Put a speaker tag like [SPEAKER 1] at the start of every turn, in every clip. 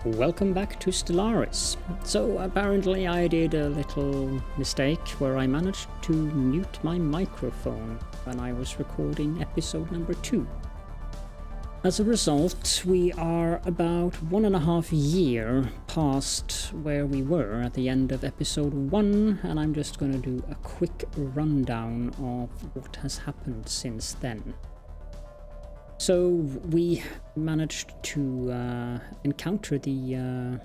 [SPEAKER 1] Welcome back to Stellaris. So apparently I did a little mistake where I managed to mute my microphone when I was recording episode number 2. As a result, we are about 1.5 years past where we were at the end of episode 1, and I'm just going to do a quick rundown of what has happened since then. So we managed to encounter the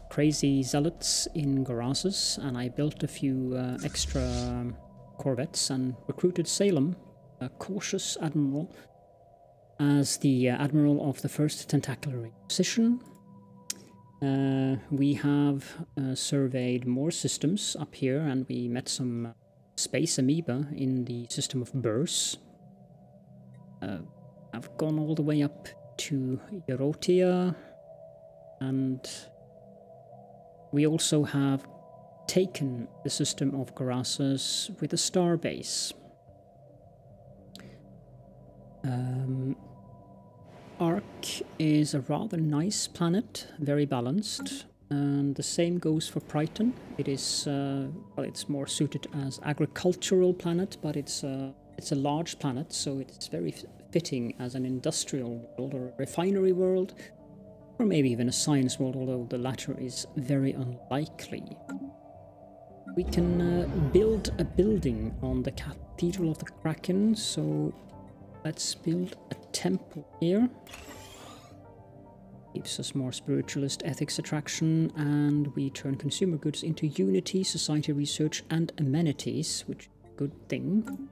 [SPEAKER 1] crazy zealots in Garasis, and I built a few extra corvettes and recruited Salem, a cautious admiral, as the admiral of the first Tentacular Inquisition. We have surveyed more systems up here, and we met some space amoeba in the system of Burrs. I've gone all the way up to Utopia, and we also have taken the system of Garasis with a starbase. Ark is a rather nice planet, very balanced, and the same goes for Priton. It is, well, it's more suited as agricultural planet, but it's a large planet, so it's very fitting as an industrial world or a refinery world, or maybe even a science world, although the latter is very unlikely. We can build a building on the Cathedral of the Kraken, so let's build a temple here. Gives us more spiritualist ethics attraction, and we turn consumer goods into unity, society research, and amenities, which is a good thing.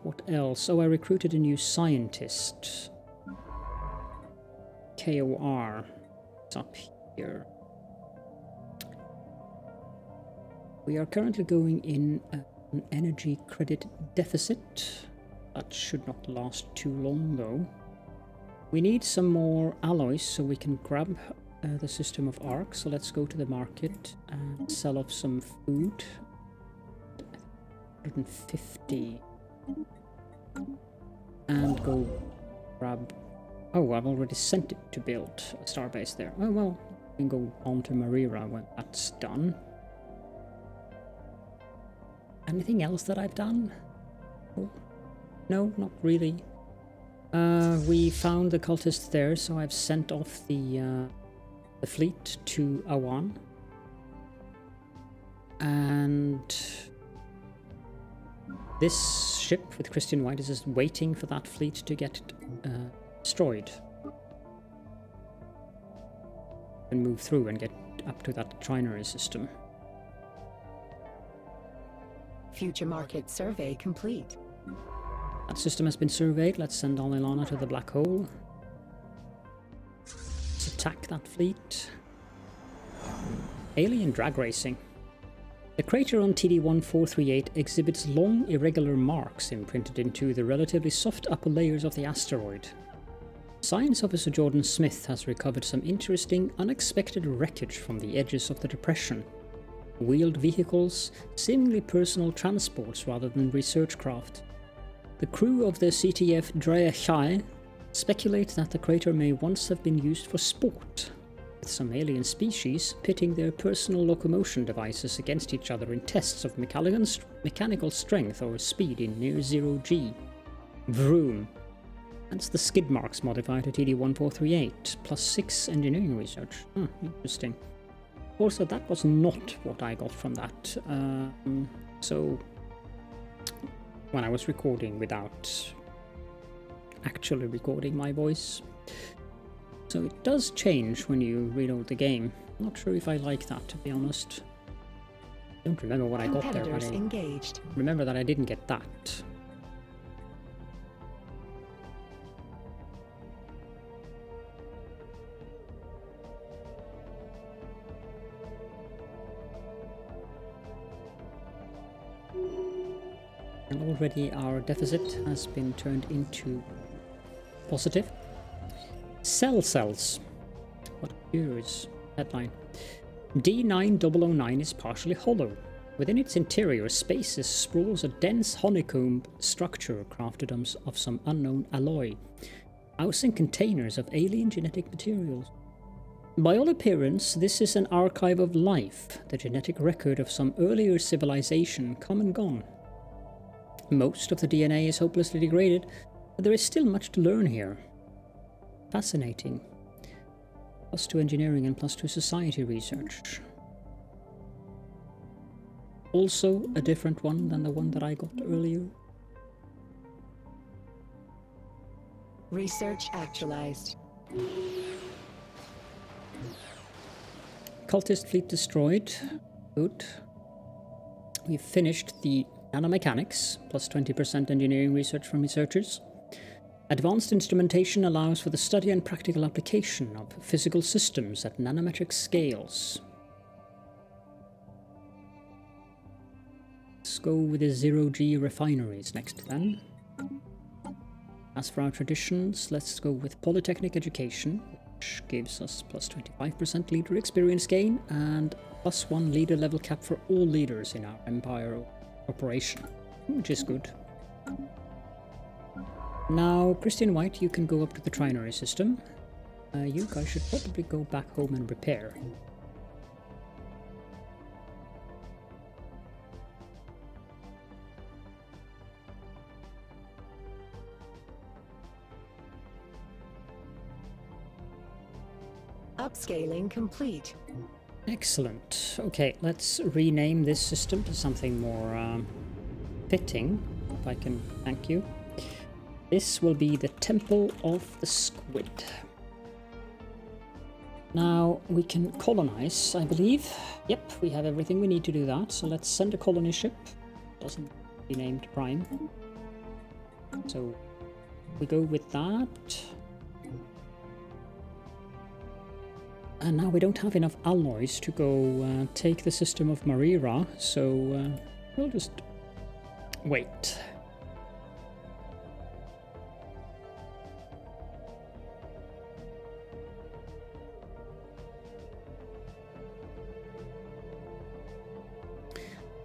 [SPEAKER 1] What else? Oh, I recruited a new scientist. KOR. It's up here. We are currently going in an energy credit deficit. That should not last too long, though. We need some more alloys so we can grab the system of Ark. So let's go to the market and sell off some food. 150. And go grab... Oh, I've already sent it to build a starbase there. Oh, well, we can go on to Marira when that's done. Anything else that I've done? Oh, no, not really. We found the cultists there, so I've sent off the fleet to Awan. And this ship with Christian White is just waiting for that fleet to get destroyed. And move through and get up to that trinary system.
[SPEAKER 2] Future market survey complete.
[SPEAKER 1] That system has been surveyed. Let's send Alilana to the black hole. Let's attack that fleet. Alien drag racing. The crater on TD-1438 exhibits long, irregular marks imprinted into the relatively soft upper layers of the asteroid. Science officer Jordan Smith has recovered some interesting, unexpected wreckage from the edges of the depression. Wheeled vehicles, seemingly personal transports rather than research craft. The crew of the CTF Daikael speculate that the crater may once have been used for sport, with some alien species pitting their personal locomotion devices against each other in tests of mechanical strength or speed in near zero G. Vroom. That's the skid marks modified to TD-1438, plus 6 engineering research. Interesting. Also, that was not what I got from that. So, when I was recording without actually recording my voice. So it does change when you reload the game. Not sure if I like that, to be honest. I don't remember what I got there, but I remember that I didn't get that. And already our deficit has been turned into positive. Cell cells. What a curious headline. D9009 is partially hollow. Within its interior spaces sprawls a dense honeycomb structure crafted of some unknown alloy. housing containers of alien genetic materials. By all appearance, this is an archive of life, the genetic record of some earlier civilization come and gone. Most of the DNA is hopelessly degraded, but there is still much to learn here. Fascinating. +2 engineering and +2 society research. Also a different one than the one that I got earlier.
[SPEAKER 2] Research actualized.
[SPEAKER 1] Cultist fleet destroyed. Good. We've finished the nanomechanics, +20% engineering research from researchers. Advanced instrumentation allows for the study and practical application of physical systems at nanometric scales. Let's go with the 0G refineries next then. As for our traditions, let's go with Polytechnic Education, which gives us +25% leader experience gain and +1 leader level cap for all leaders in our Empire operation, which is good. Now, Christian White, you can go up to the trinary system. You guys should probably go back home and repair.
[SPEAKER 2] Upscaling complete.
[SPEAKER 1] Excellent. Okay, let's rename this system to something more fitting, if I can thank you. This will be the Temple of the Squid. Now, we can colonize, I believe. Yep, we have everything we need to do that, so let's send a colony ship. Doesn't be named Prime. So, we go with that. And now we don't have enough alloys to go take the system of Marira, so we'll just wait.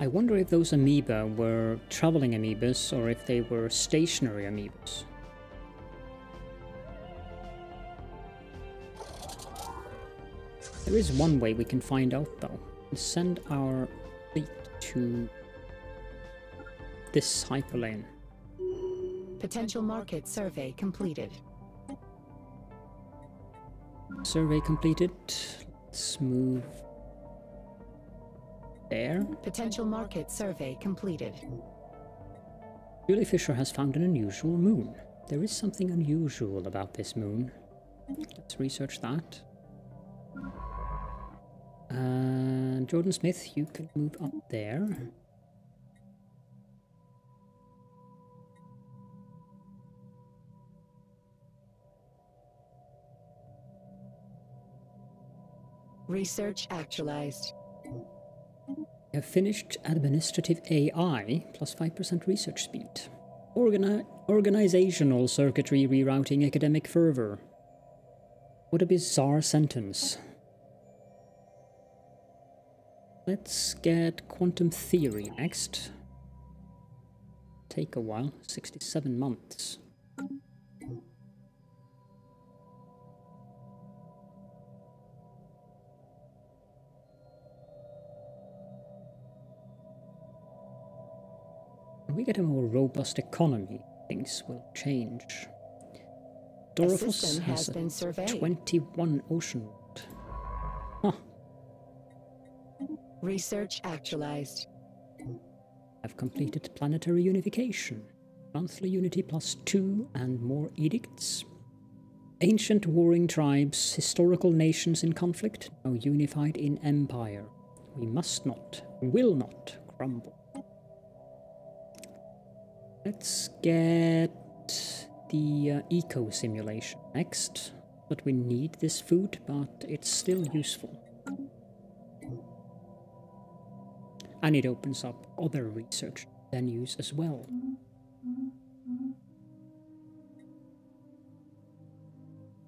[SPEAKER 1] I wonder if those amoeba were traveling amoebas or if they were stationary amoebas. There is one way we can find out though. Send our fleet to this hyperlane.
[SPEAKER 2] Potential market survey completed.
[SPEAKER 1] Survey completed. Let's move there.
[SPEAKER 2] Potential market survey completed.
[SPEAKER 1] Julie Fisher has found an unusual moon. There is something unusual about this moon. Let's research that. Jordan Smith, you can move up there.
[SPEAKER 2] Research actualized.
[SPEAKER 1] We have finished administrative AI, +5% research speed. Organizational circuitry rerouting academic fervor. What a bizarre sentence. Let's get quantum theory next. Take a while, 67 months. When we get a more robust economy, things will change. Dorophos has a 21 ocean world. Huh.
[SPEAKER 2] Research actualized.
[SPEAKER 1] I've completed planetary unification. Monthly unity +2 and more edicts. Ancient warring tribes, historical nations in conflict, now unified in empire. We must not, will not crumble. Let's get the eco simulation next. But we need this food, but it's still useful. And it opens up other research venues as well.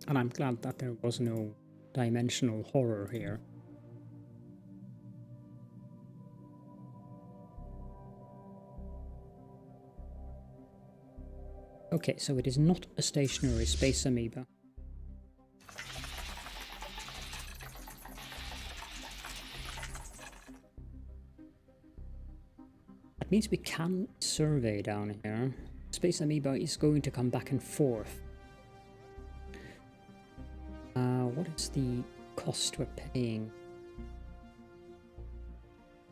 [SPEAKER 1] And I'm glad that there was no dimensional horror here. Okay, so it is not a stationary space amoeba. That means we can survey down here. Space amoeba is going to come back and forth. What is the cost we're paying?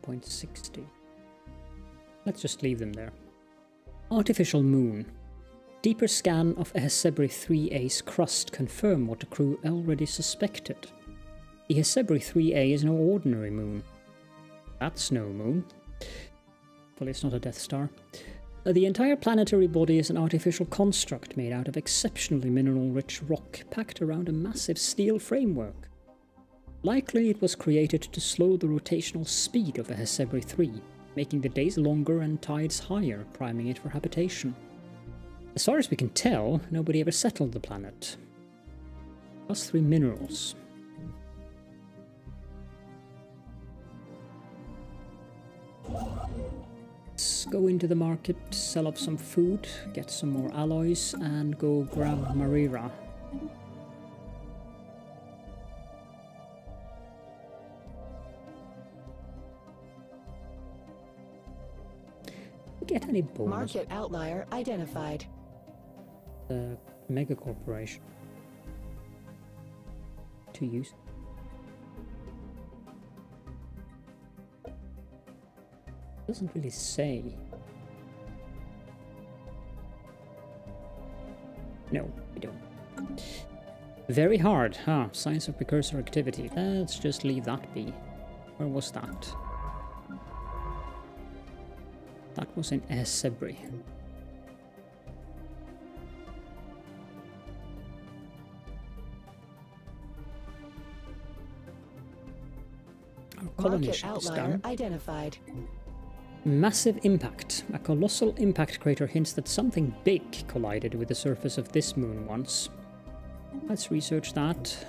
[SPEAKER 1] 0.60. Let's just leave them there. Artificial moon. Deeper scan of Hesebri 3A's crust confirm what the crew already suspected. The Hesebri 3A is no ordinary moon. That's no moon. Well, it's not a Death Star. The entire planetary body is an artificial construct made out of exceptionally mineral-rich rock packed around a massive steel framework. Likely it was created to slow the rotational speed of Hesebri 3, making the days longer and tides higher, priming it for habitation. As far as we can tell, nobody ever settled the planet. +3 minerals. Let's go into the market, sell up some food, get some more alloys, and go grab Marira. Get any bonus?
[SPEAKER 2] Market outlier identified.
[SPEAKER 1] The MegaCorp. To use. Doesn't really say. No, we don't. Very hard, huh? Signs of precursor activity. Let's just leave that be. Where was that? That was in Hesebri. Our colony
[SPEAKER 2] Market
[SPEAKER 1] ship is
[SPEAKER 2] outlier
[SPEAKER 1] down.
[SPEAKER 2] identified.
[SPEAKER 1] Massive impact. A colossal impact crater hints that something big collided with the surface of this moon once. Let's research that.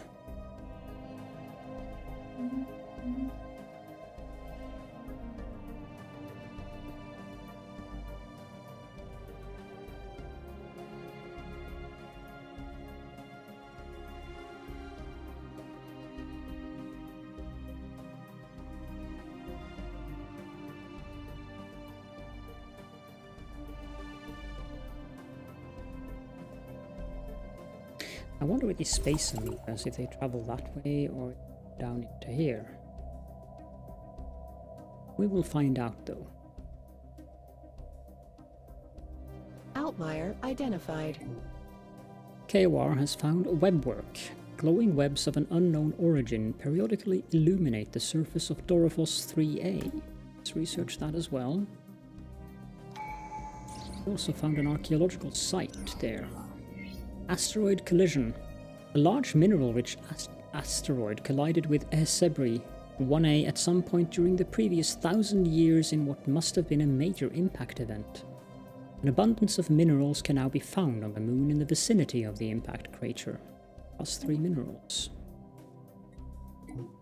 [SPEAKER 1] I wonder with these space amoebas if they travel that way or down into here. We will find out though.
[SPEAKER 2] Outlier identified.
[SPEAKER 1] KOR has found webwork. Glowing webs of an unknown origin periodically illuminate the surface of Dorophos 3A. Let's research that as well. Also found an archaeological site there. Asteroid Collision. A large mineral-rich asteroid collided with Hesebri 1A at some point during the previous 1,000 years in what must have been a major impact event. An abundance of minerals can now be found on the moon in the vicinity of the impact crater. +3 minerals.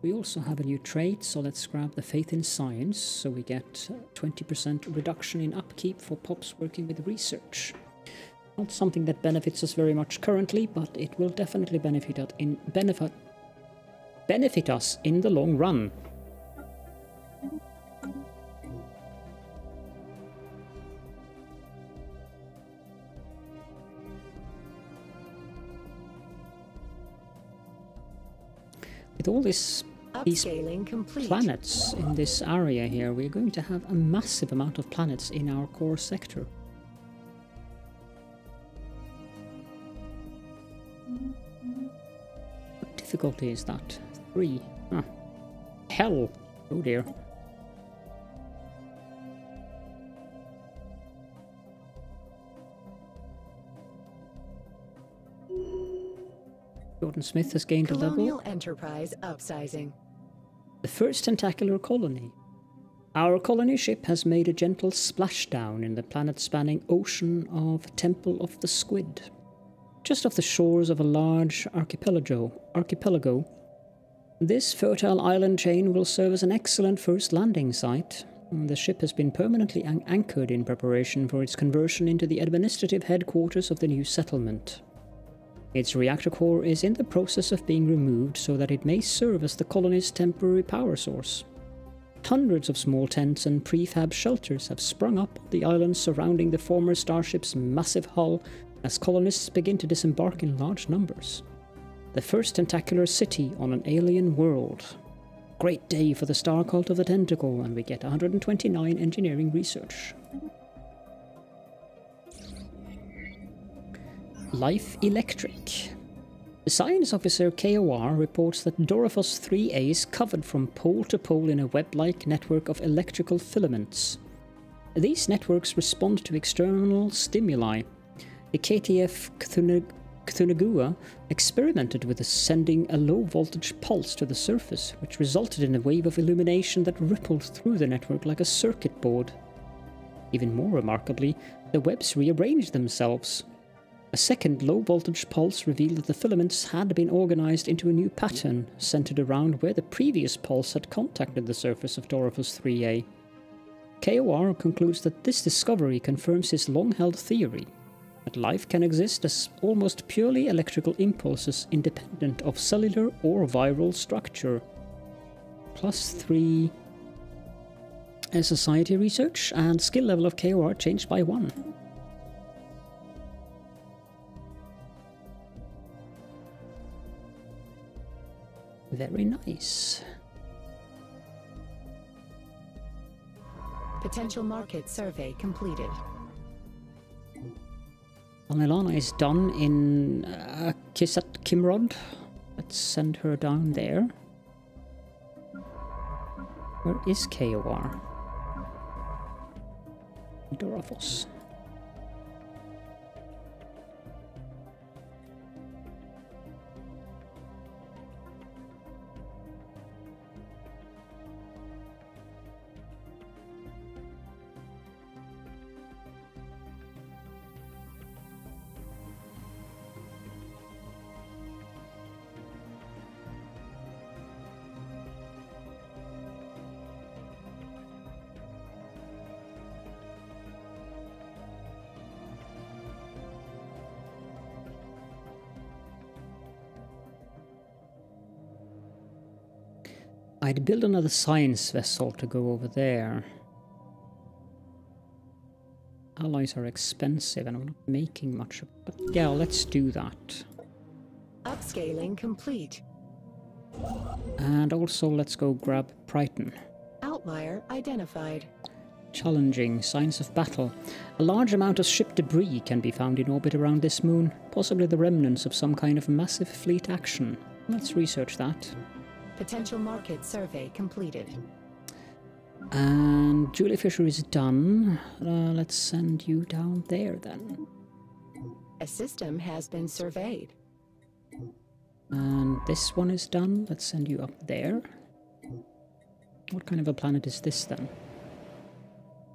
[SPEAKER 1] We also have a new trait, so let's grab the Faith in Science, so we get 20% reduction in upkeep for pops working with research. Not something that benefits us very much currently, but it will definitely benefit us in the long run. With all these
[SPEAKER 2] Upscaling complete.
[SPEAKER 1] planets in this area here, we're going to have a massive amount of planets in our core sector. What difficulty is that? 3. Huh. Hell! Oh dear. Jordan Smith has gained a level.
[SPEAKER 2] Colonial Enterprise upsizing.
[SPEAKER 1] The first tentacular colony. Our colony ship has made a gentle splashdown in the planet-spanning ocean of Temple of the Squid. Just off the shores of a large archipelago, this fertile island chain will serve as an excellent first landing site. The ship has been permanently anchored in preparation for its conversion into the administrative headquarters of the new settlement. Its reactor core is in the process of being removed so that it may serve as the colony's temporary power source. Hundreds of small tents and prefab shelters have sprung up on the islands surrounding the former starship's massive hull as colonists begin to disembark in large numbers. The first tentacular city on an alien world. Great day for the star cult of the Tentacle, and we get 129 engineering research. Life Electric. The science officer KOR reports that Dorifos 3A is covered from pole to pole in a web-like network of electrical filaments. These networks respond to external stimuli. The KTF Cthulhu experimented with sending a low-voltage pulse to the surface, which resulted in a wave of illumination that rippled through the network like a circuit board. Even more remarkably, the webs rearranged themselves. A second low-voltage pulse revealed that the filaments had been organized into a new pattern, centered around where the previous pulse had contacted the surface of Dorifos 3A. KOR concludes that this discovery confirms his long-held theory that life can exist as almost purely electrical impulses independent of cellular or viral structure. +3 society research, and skill level of KOR changed by 1. Very nice.
[SPEAKER 2] Potential market survey completed.
[SPEAKER 1] Alana is done in Kisat Kimrod. Let's send her down there. Where is KOR? Dorifos. I'd build another science vessel to go over there. Alloys are expensive and I'm not making much of it. But yeah, let's do that.
[SPEAKER 2] Upscaling complete.
[SPEAKER 1] And also let's go grab Brighton.
[SPEAKER 2] Outlier identified.
[SPEAKER 1] Challenging. Signs of battle. A large amount of ship debris can be found in orbit around this moon, possibly the remnants of some kind of massive fleet action. Let's research that.
[SPEAKER 2] Potential market survey completed.
[SPEAKER 1] And Julie Fisher is done. Let's send you down there then.
[SPEAKER 2] A system has been surveyed.
[SPEAKER 1] And this one is done. Let's send you up there. What kind of a planet is this then?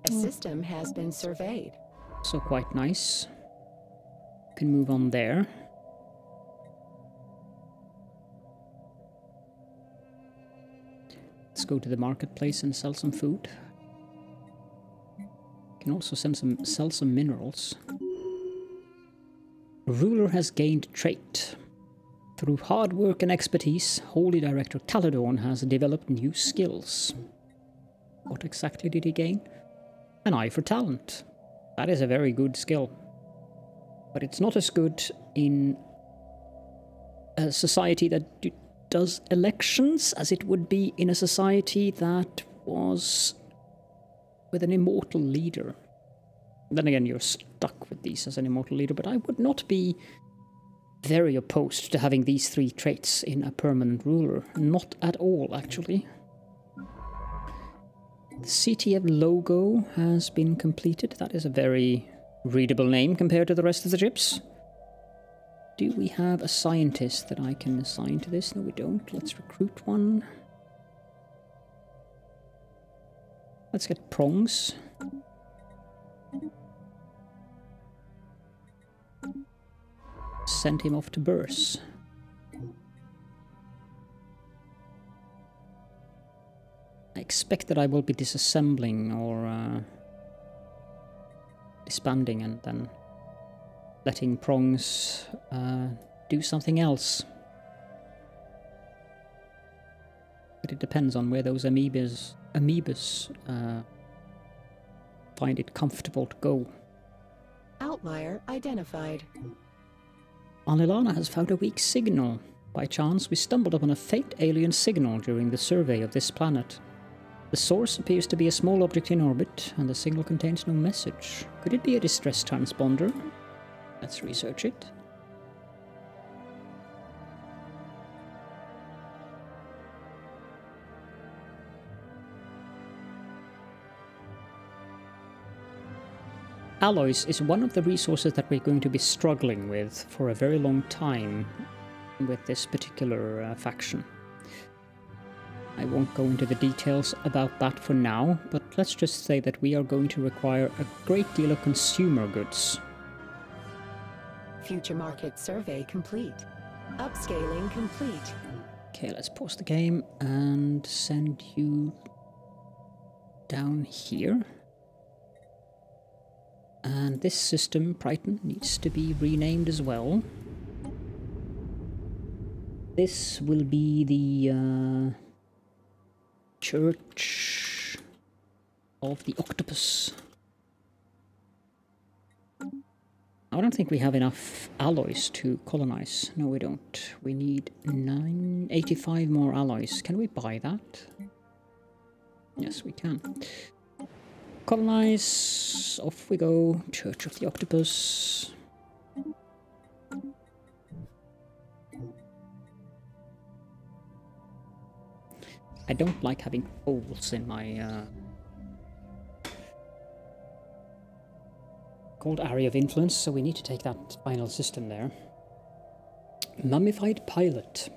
[SPEAKER 2] A system has been surveyed.
[SPEAKER 1] So quite nice. Can move on there. Let's go to the marketplace and sell some food. Can also sell some minerals. Ruler has gained trait. Through hard work and expertise, Holy Director Caledorn has developed new skills. What exactly did he gain? An eye for talent. That is a very good skill. But it's not as good in a society that does elections as it would be in a society that was with an immortal leader. Then again, you're stuck with these as an immortal leader, but I would not be very opposed to having these 3 traits in a permanent ruler. Not at all, actually. The CTF logo has been completed. That is a very readable name compared to the rest of the ships. Do we have a scientist that I can assign to this? No, we don't. Let's recruit one. Let's get prongs. Send him off to Burse. I expect that I will be disassembling or disbanding and then letting Prongs do something else. But it depends on where those amoebas find it comfortable to go.
[SPEAKER 2] Outlier identified.
[SPEAKER 1] Alilana has found a weak signal. By chance, we stumbled upon a faint alien signal during the survey of this planet. The source appears to be a small object in orbit, and the signal contains no message. Could it be a distress transponder? Let's research it. Alloys is one of the resources that we're going to be struggling with for a very long time with this particular faction. I won't go into the details about that for now, but let's just say that we are going to require a great deal of consumer goods.
[SPEAKER 2] Future market survey complete. Upscaling complete.
[SPEAKER 1] Okay, let's pause the game and send you down here. And this system, Brighton, needs to be renamed as well. This will be the Church of the Octopus. I don't think we have enough alloys to colonize. No, we don't. We need 985 more alloys. Can we buy that? Yes, we can. Colonize. Off we go. Church of the Octopus. I don't like having holes in my gold area of influence, so we need to take that final system there. Mummified Pilot.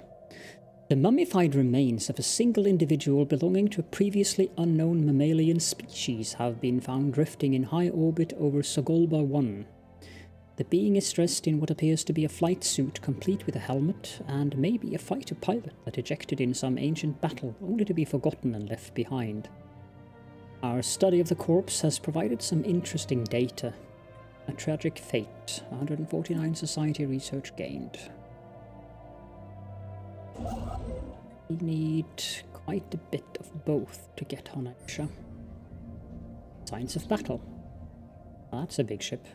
[SPEAKER 1] The mummified remains of a single individual belonging to a previously unknown mammalian species have been found drifting in high orbit over Sogolba 1. The being is dressed in what appears to be a flight suit complete with a helmet, and maybe a fighter pilot that ejected in some ancient battle only to be forgotten and left behind. Our study of the corpse has provided some interesting data. A tragic fate. 149 society research gained. We need quite a bit of both to get on Aisha. Signs of battle. That's a big ship.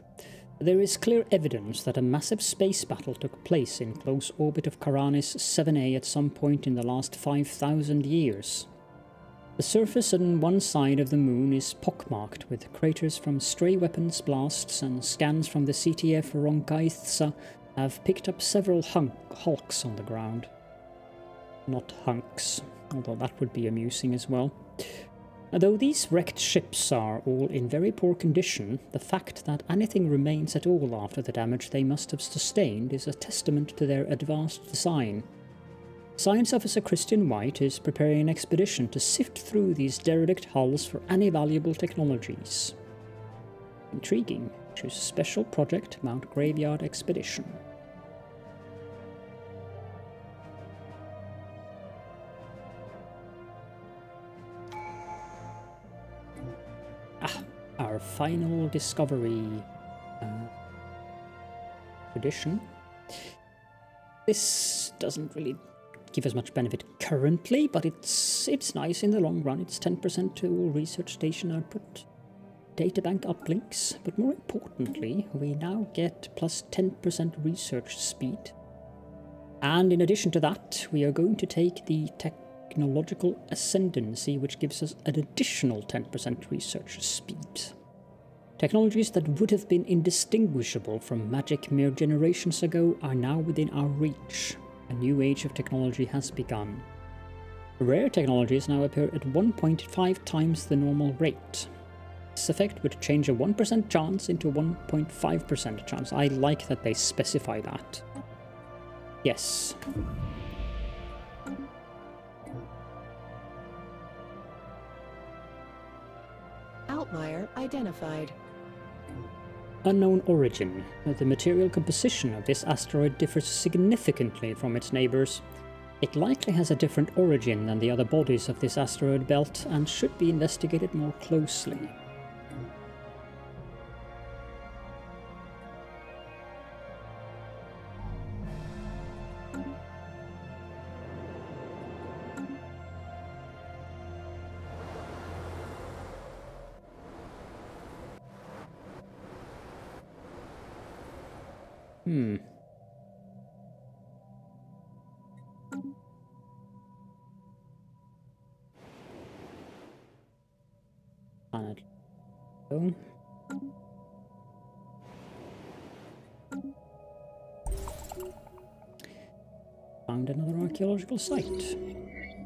[SPEAKER 1] There is clear evidence that a massive space battle took place in close orbit of Karanis 7A at some point in the last 5,000 years. The surface on one side of the moon is pockmarked with craters from stray weapons blasts, and scans from the CTF Ronkaitsa have picked up several hulks on the ground. Not hunks, although that would be amusing as well. Though these wrecked ships are all in very poor condition, the fact that anything remains at all after the damage they must have sustained is a testament to their advanced design. Science Officer Christian White is preparing an expedition to sift through these derelict hulls for any valuable technologies. Intriguing. Choose Special Project Mount Graveyard Expedition. Our final discovery tradition. This doesn't really give us much benefit currently, but it's nice in the long run. It's 10% to all research station output. Databank uplinks, but more importantly, we now get plus 10% research speed. And in addition to that, we are going to take the technological ascendancy, which gives us an additional 10% research speed. Technologies that would have been indistinguishable from magic mere generations ago are now within our reach. A new age of technology has begun. Rare technologies now appear at 1.5 times the normal rate. This effect would change a 1% chance into a 1.5% chance. I like that they specify that. Yes.
[SPEAKER 2] Outlier identified.
[SPEAKER 1] Unknown origin. The material composition of this asteroid differs significantly from its neighbors. It likely has a different origin than the other bodies of this asteroid belt and should be investigated more closely. Planet. Oh. Found another archaeological site.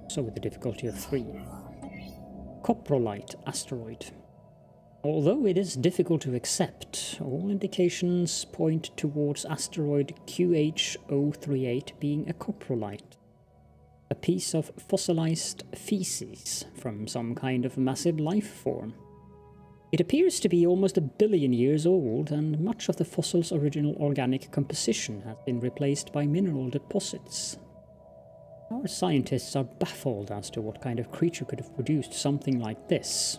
[SPEAKER 1] So with a difficulty of 3. Coprolite asteroid. Although it is difficult to accept, all indications point towards asteroid QH038 being a coprolite, a piece of fossilized feces from some kind of massive life form. It appears to be almost 1 billion years old, and much of the fossil's original organic composition has been replaced by mineral deposits. Our scientists are baffled as to what kind of creature could have produced something like this.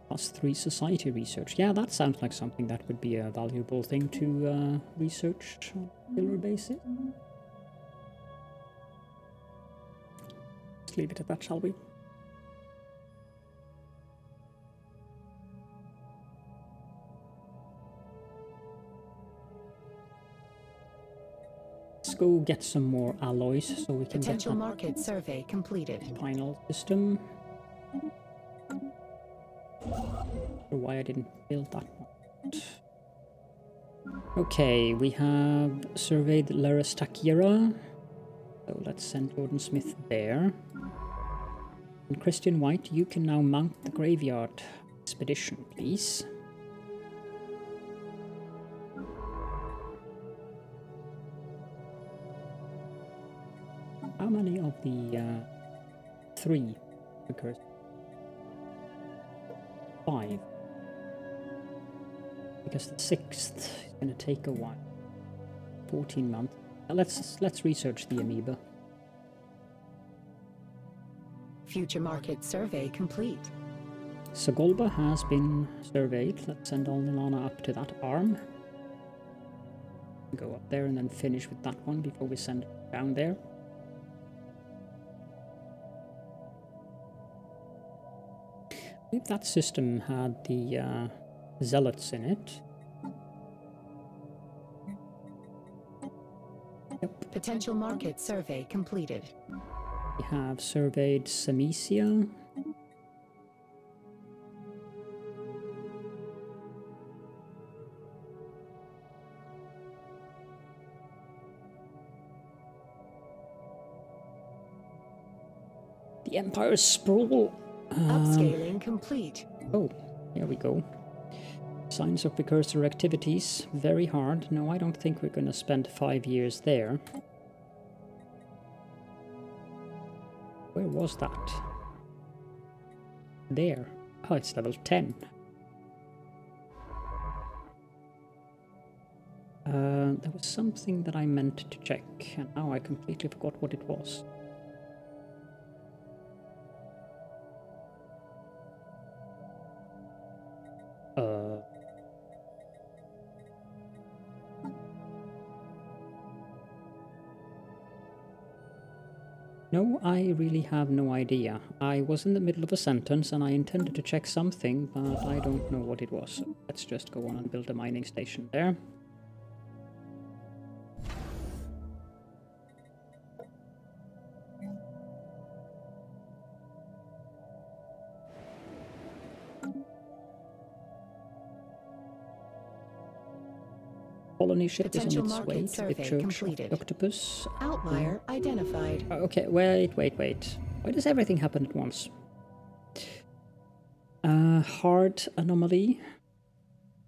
[SPEAKER 1] +3 society research. Yeah, that sounds like something that would be a valuable thing to research on a regular basis. Let's leave it at that, shall we? Let's go get some more alloys so we can
[SPEAKER 2] Potential
[SPEAKER 1] get
[SPEAKER 2] market survey completed.
[SPEAKER 1] final system. Why I didn't build that one. Okay, we have surveyed Tentacular, so let's send Jordan Smith there. And Christian White, you can now mount the graveyard expedition, please. How many of the 3 occurs? 5. Because the 6th is going to take a while. 14 months. Let's research the amoeba.
[SPEAKER 2] Future market survey complete.
[SPEAKER 1] Sagolba has been surveyed. Let's send Alnilana up to that arm. Go up there and then finish with that one before we send it down there. I believe that system had the zealots in it. Yep.
[SPEAKER 2] Potential market survey completed.
[SPEAKER 1] We have surveyed Samesia. The Empire's Sprawl.
[SPEAKER 2] Upscaling complete.
[SPEAKER 1] Oh, here we go. Signs of precursor activities. Very hard. No, I don't think we're going to spend 5 years there. Where was that? There. Oh, it's level 10. There was something that I meant to check, and now I completely forgot what it was. No, I really have no idea. I was in the middle of a sentence and I intended to check something, but I don't know what it was. So let's just go on and build a mining station there. Colony ship is on its way to the Church of the Octopus.
[SPEAKER 2] Outlier identified.
[SPEAKER 1] Okay, wait. Why does everything happen at once? Hard anomaly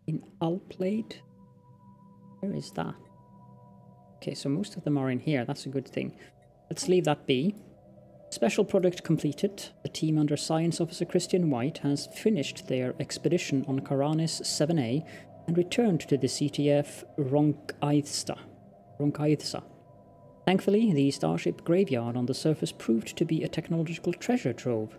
[SPEAKER 1] in Alplade. Where is that? Okay, so most of them are in here. That's a good thing. Let's leave that be. Special project completed. The team under Science Officer Christian White has finished their expedition on Karanis 7A and returned to the CTF Ronkaithsa. Thankfully, the starship graveyard on the surface proved to be a technological treasure trove.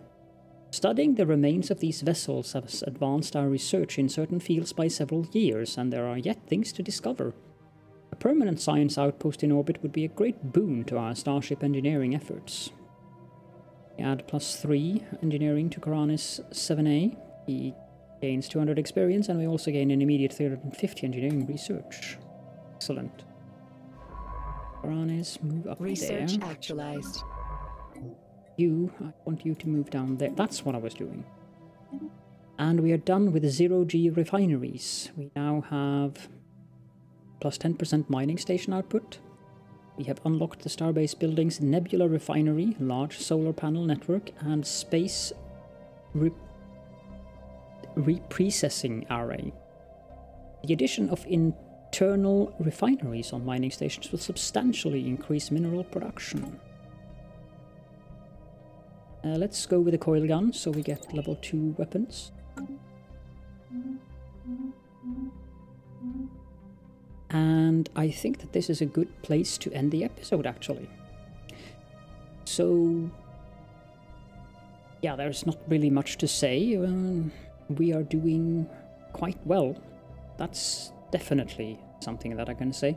[SPEAKER 1] Studying the remains of these vessels has advanced our research in certain fields by several years, and there are yet things to discover. A permanent science outpost in orbit would be a great boon to our starship engineering efforts. We add +3 engineering to Karanis 7A. He gains 200 experience, and we also gain an immediate 350 engineering research. Excellent. Karanis, move up
[SPEAKER 2] Research
[SPEAKER 1] there.
[SPEAKER 2] actualized.
[SPEAKER 1] I want you to move down there. That's what I was doing. And we are done with the 0G refineries. We now have +10% mining station output. We have unlocked the Starbase building's Nebula refinery, large solar panel network, and space reprocessing array. The addition of internal refineries on mining stations will substantially increase mineral production. Let's go with the coil gun, so we get level 2 weapons. And I think that this is a good place to end the episode, actually. So, yeah, there's not really much to say. We are doing quite well. That's definitely something that I can say.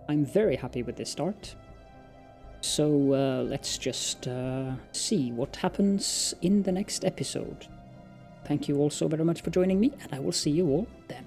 [SPEAKER 1] I'm very happy with this start. So let's just see what happens in the next episode. Thank you all so very much for joining me, and I will see you all then.